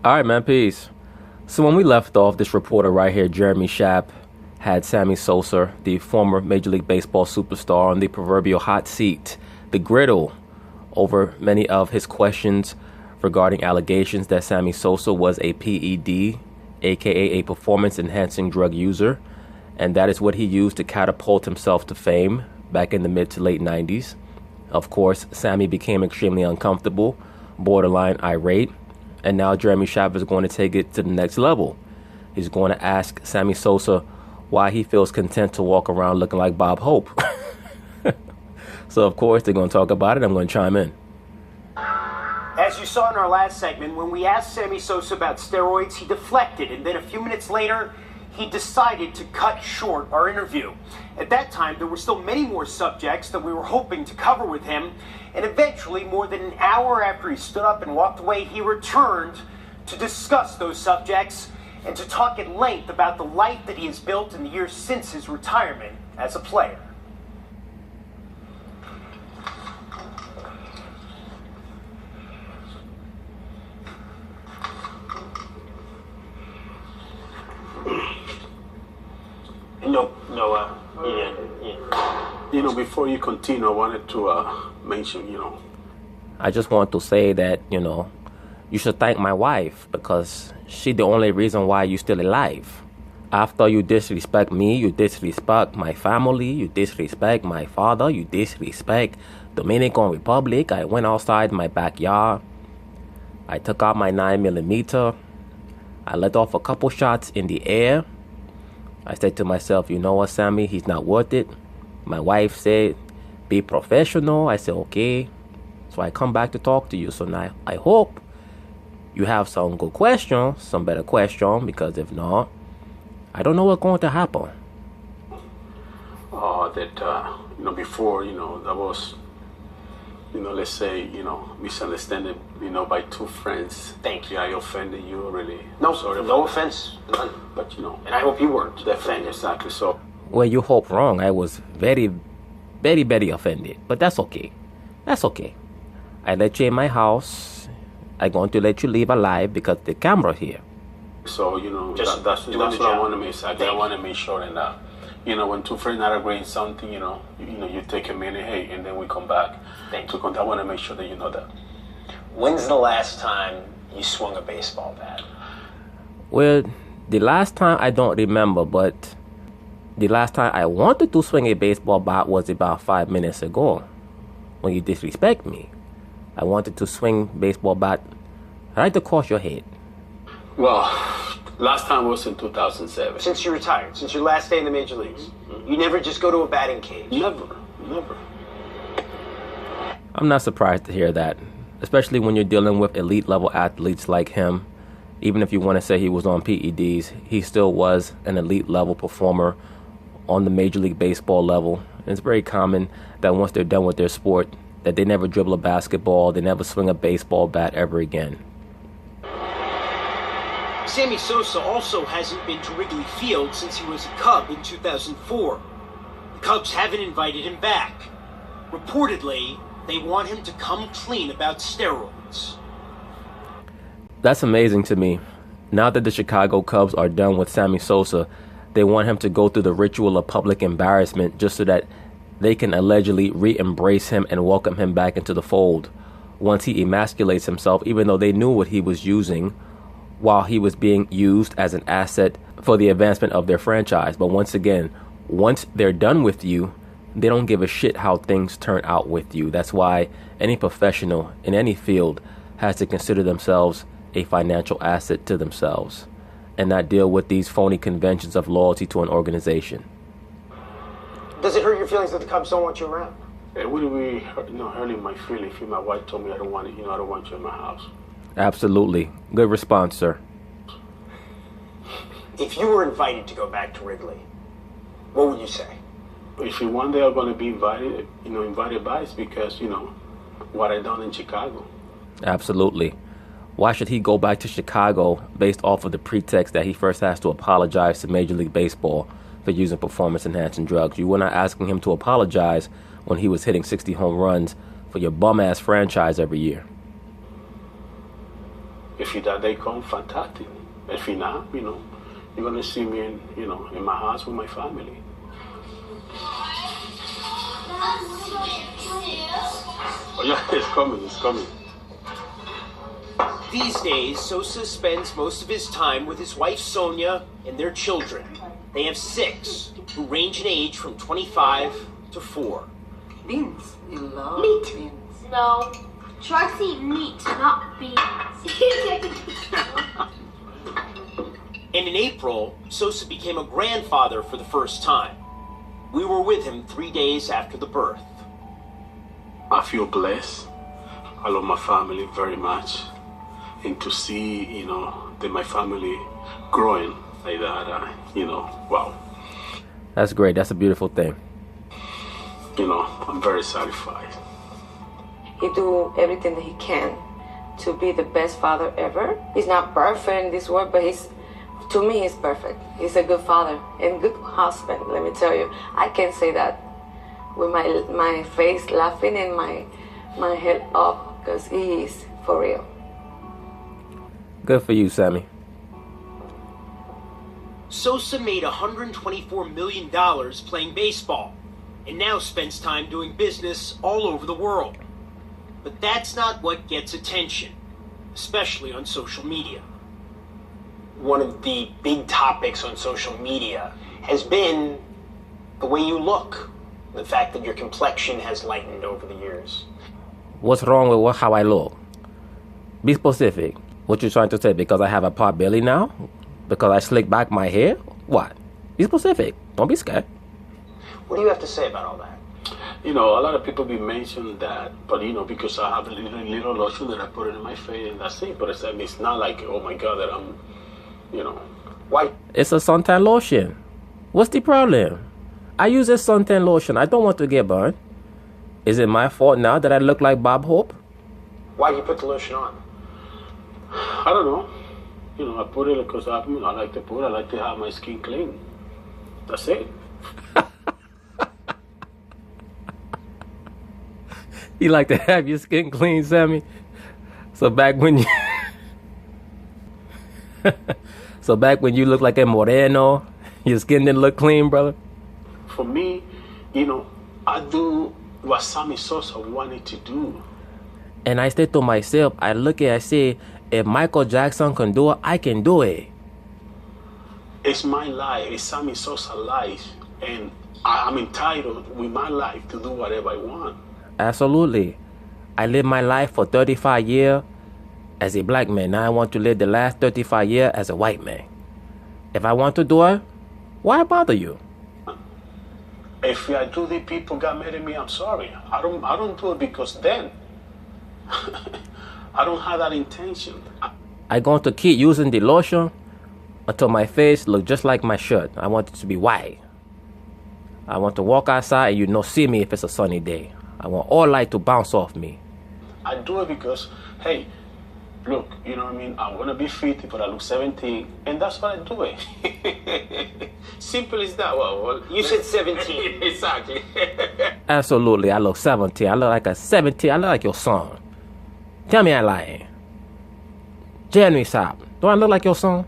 All right, man, peace. So when we left off, this reporter right here, Jeremy Schaap, had Sammy Sosa, the former Major League Baseball superstar, on the proverbial hot seat, the griddle, over many of his questions regarding allegations that Sammy Sosa was a PED, aka a performance-enhancing drug user, and that is what he used to catapult himself to fame back in the mid to late 90s. Of course, Sammy became extremely uncomfortable, borderline irate, and now Jeremy Schaap is going to take it to the next level. He's going to ask Sammy Sosa why he feels content to walk around looking like Bob Hope. So, of course, they're going to talk about it. I'm going to chime in. As you saw in our last segment, when we asked Sammy Sosa about steroids, he deflected, and then a few minutes later, he decided to cut short our interview. At that time, there were still many more subjects that we were hoping to cover with him, and eventually, more than an hour after he stood up and walked away, he returned to discuss those subjects and to talk at length about the life that he has built in the years since his retirement as a player. Before you continue, I wanted to mention, I just want to say that, you should thank my wife because she's the only reason why you're still alive. After you disrespect me, you disrespect my family, you disrespect my father, you disrespect Dominican Republic. I went outside my backyard. I took out my 9mm. I let off a couple shots in the air. I said to myself, you know what, Sammy, he's not worth it. My wife said, be professional. I said, okay. So I come back to talk to you. So now I hope you have some good questions, some better questions, because if not, I don't know what's going to happen. Before, that was, let's say, misunderstanding, by two friends. Thank you. I offended you really. No, sorry. No offense, none. But, And I hope you weren't offended. Exactly, so. Well, you hope wrong. I was very, very, very offended. But that's okay. That's okay. I let you in my house. I'm going to let you leave alive because the camera here. So, that's what I want to make. Exactly. I want to make sure that, when two friends are agreeing something, you take a minute, hey, and then we come back. Thank you. I want to make sure that you know that. When's the last time you swung a baseball bat? Well, the last time I don't remember, but the last time I wanted to swing a baseball bat was about 5 minutes ago when you disrespect me. I wanted to swing baseball bat right across your head. Well, last time was in 2007. Since you retired, since your last day in the major leagues, you never just go to a batting cage? Never. I'm not surprised to hear that, especially when you're dealing with elite level athletes like him. Even if you want to say he was on PEDs, he still was an elite level performer on the Major League Baseball level. And it's very common that once they're done with their sport, that they never dribble a basketball, they never swing a baseball bat ever again. Sammy Sosa also hasn't been to Wrigley Field since he was a Cub in 2004. The Cubs haven't invited him back. Reportedly, they want him to come clean about steroids. That's amazing to me. Now that the Chicago Cubs are done with Sammy Sosa, they want him to go through the ritual of public embarrassment just so that they can allegedly re-embrace him and welcome him back into the fold once he emasculates himself, even though they knew what he was using while he was being used as an asset for the advancement of their franchise. But once again, once they're done with you, they don't give a shit how things turn out with you. That's why any professional in any field has to consider themselves a financial asset to themselves and not deal with these phony conventions of loyalty to an organization. Does it hurt your feelings that the Cubs don't want you around? It wouldn't be hurting my feelings if my wife told me I don't want it, I don't want you in my house. Absolutely. Good response, sir. If you were invited to go back to Wrigley, what would you say? If one day I'm going to be invited, invited back, it's because, what I done in Chicago. Absolutely. Why should he go back to Chicago based off of the pretext that he first has to apologize to Major League Baseball for using performance-enhancing drugs? You were not asking him to apologize when he was hitting 60 home runs for your bum-ass franchise every year. if that day come, fantastic. If not, you're gonna see me in my house with my family. Oh yeah, it's coming. These days, Sosa spends most of his time with his wife Sonia and their children. They have 6, who range in age from 25 to 4. Beans. You love meat. Beans. No. Sharks eat meat, not beans. And in April, Sosa became a grandfather for the first time. We were with him 3 days after the birth. I feel blessed. I love my family very much. And to see, that my family growing like that, wow. That's great. That's a beautiful thing. I'm very satisfied. He do everything that he can to be the best father ever. He's not perfect in this world, but to me, he's perfect. He's a good father and good husband, let me tell you. I can say that with my face laughing and my head up, because he is for real. Good for you, Sammy. Sosa made $124 million playing baseball, and now spends time doing business all over the world. But that's not what gets attention, especially on social media. One of the big topics on social media has been the way you look, the fact that your complexion has lightened over the years. What's wrong with how I look? Be specific. What you trying to say? Because I have a pot belly now? Because I slick back my hair? What? Be specific. Don't be scared. What do you have to say about all that? A lot of people be mentioning that, but because I have a little lotion that I put it in my face and that's it. But it's not like, oh my God, that I'm, Why? It's a suntan lotion. What's the problem? I use a suntan lotion. I don't want to get burned. Is it my fault now that I look like Bob Hope? Why do you put the lotion on? I don't know. I put it because I like to have my skin clean. That's it. You like to have your skin clean, Sammy? So back when you look like a moreno, your skin didn't look clean, brother? For me, I do what Sammy Sosa wanted to do. And I say to myself, I say, if Michael Jackson can do it, I can do it. It's my life. It's Sammy Sosa's life. And I'm entitled with my life to do whatever I want. Absolutely. I lived my life for 35 years as a black man. Now I want to live the last 35 years as a white man. If I want to do it, why bother you? If I do the people got mad at me, I'm sorry. I don't do it because then I don't have that intention. I'm going to keep using the lotion until my face look just like my shirt. I want it to be white. I want to walk outside and see me if it's a sunny day. I want all light to bounce off me. I do it because, hey, look, you know what I mean? I want to be 50, but I look 17, and that's why I do it. Simple as that. Well, You said 17. Exactly. Absolutely, I look 17. I look like a 17. I look like your son. Tell me I'm lying. Jeremy Sapp, do I look like your son?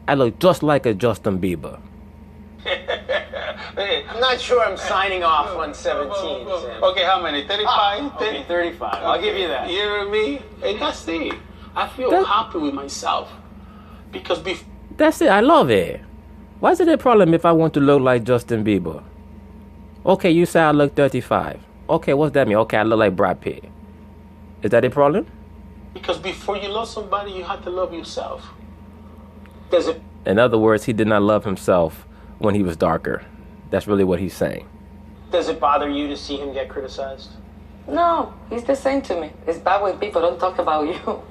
I look just like a Justin Bieber. I'm not sure I'm signing off on 17. Sam. Okay, how many? 35? Okay, 35. I'll give you that. You hear me? And that's it. I feel happy with myself. Because That's it. I love it. Why is it a problem if I want to look like Justin Bieber? Okay, you say I look 35. Okay, what's that mean? Okay, I look like Brad Pitt. Is that a problem? Because before you love somebody, you have to love yourself. Does it? In other words, he did not love himself when he was darker. That's really what he's saying. Does it bother you to see him get criticized? No, he's the same to me. It's bad when people don't talk about you.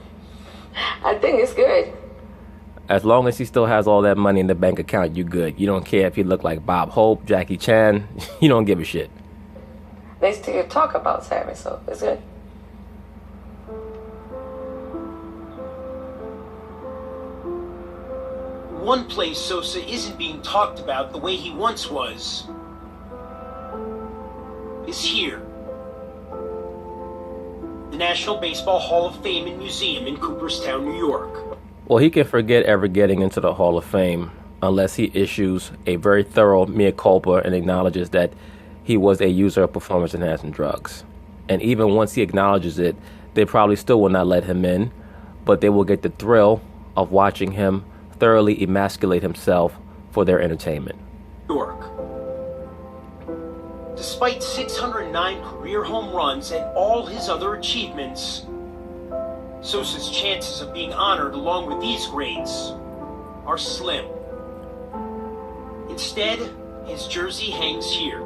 I think it's good. As long as he still has all that money in the bank account, you good. You don't care if he look like Bob Hope, Jackie Chan. You don't give a shit. They still talk about Sammy, so it's good. One place Sosa isn't being talked about the way he once was is here. The National Baseball Hall of Fame and Museum in Cooperstown, New York. Well, he can forget ever getting into the Hall of Fame unless he issues a very thorough mea culpa and acknowledges that he was a user of performance-enhancing drugs. And even once he acknowledges it, they probably still will not let him in, but they will get the thrill of watching him thoroughly emasculate himself for their entertainment. New York. Despite 609 career home runs and all his other achievements, Sosa's chances of being honored along with these greats are slim. Instead, his jersey hangs here.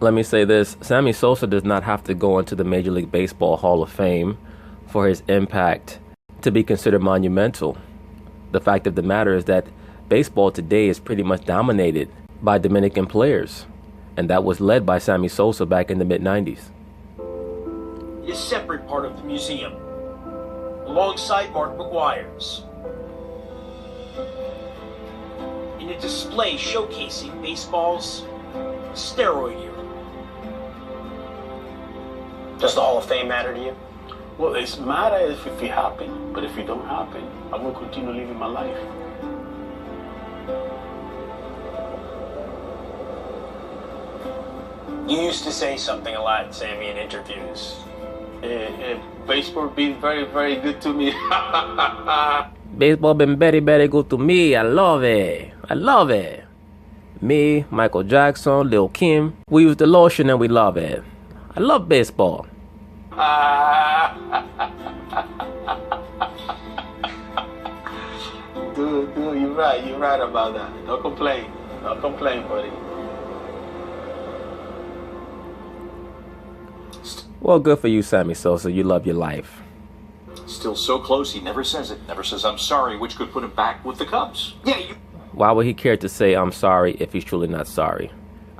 Let me say this, Sammy Sosa does not have to go into the Major League Baseball Hall of Fame for his impact to be considered monumental. The fact of the matter is that baseball today is pretty much dominated by Dominican players, and that was led by Sammy Sosa back in the mid-90s. It is a separate part of the museum, alongside Mark McGwire's, in a display showcasing baseball's steroid era. Does the Hall of Fame matter to you? Well, it's matter if it happen, but if it don't happen, I will continue living my life. You used to say something a lot, Sammy, in interviews. Baseball been very, very good to me. Baseball been very, very good to me. I love it. I love it. Me, Michael Jackson, Lil Kim, we use the lotion and we love it. I love baseball. Dude, you're right about that. Don't complain, buddy. Well, good for you, Sammy Sosa. You love your life. Still so close, he never says it. Never says, I'm sorry, which could put him back with the Cubs. Yeah, Why would he care to say I'm sorry if he's truly not sorry?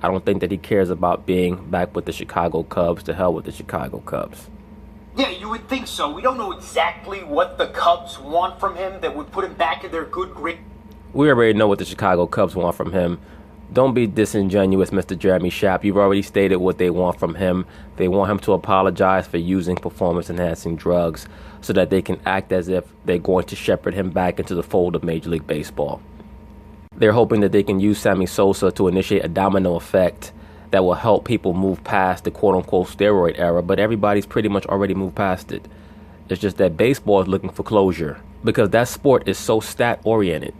I don't think that he cares about being back with the Chicago Cubs. To hell with the Chicago Cubs. Yeah, you would think so. We don't know exactly what the Cubs want from him that would put him back in their good grade. We already know what the Chicago Cubs want from him. Don't be disingenuous, Mr. Jeremy Schaap. You've already stated what they want from him. They want him to apologize for using performance-enhancing drugs so that they can act as if they're going to shepherd him back into the fold of Major League Baseball. They're hoping that they can use Sammy Sosa to initiate a domino effect that will help people move past the quote-unquote steroid era, but everybody's pretty much already moved past it. It's just that baseball is looking for closure because that sport is so stat-oriented.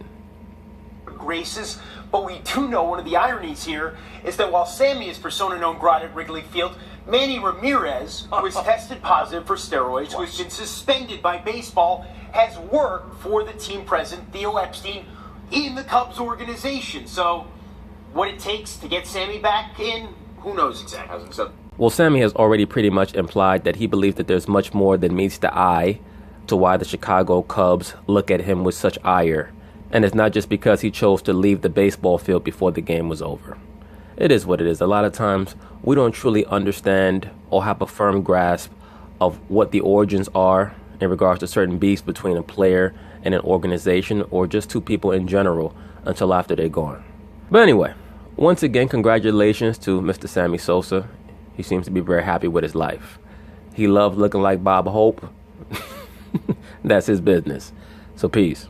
Graces, but we do know one of the ironies here is that while Sammy is persona non grata at Wrigley Field, Manny Ramirez, who has tested positive for steroids, who has been suspended by baseball, has worked for the team president, Theo Epstein, in the Cubs organization. So what it takes to get Sammy back in, who knows exactly. Well, Sammy has already pretty much implied that he believes that there's much more than meets the eye to why the Chicago Cubs look at him with such ire. And it's not just because he chose to leave the baseball field before the game was over. It is what it is. A lot of times we don't truly understand or have a firm grasp of what the origins are in regards to certain beefs between a player and an organization or just two people in general until after they're gone. But anyway, once again, congratulations to Mr. Sammy Sosa. He seems to be very happy with his life. He loves looking like Bob Hope. That's his business. So peace.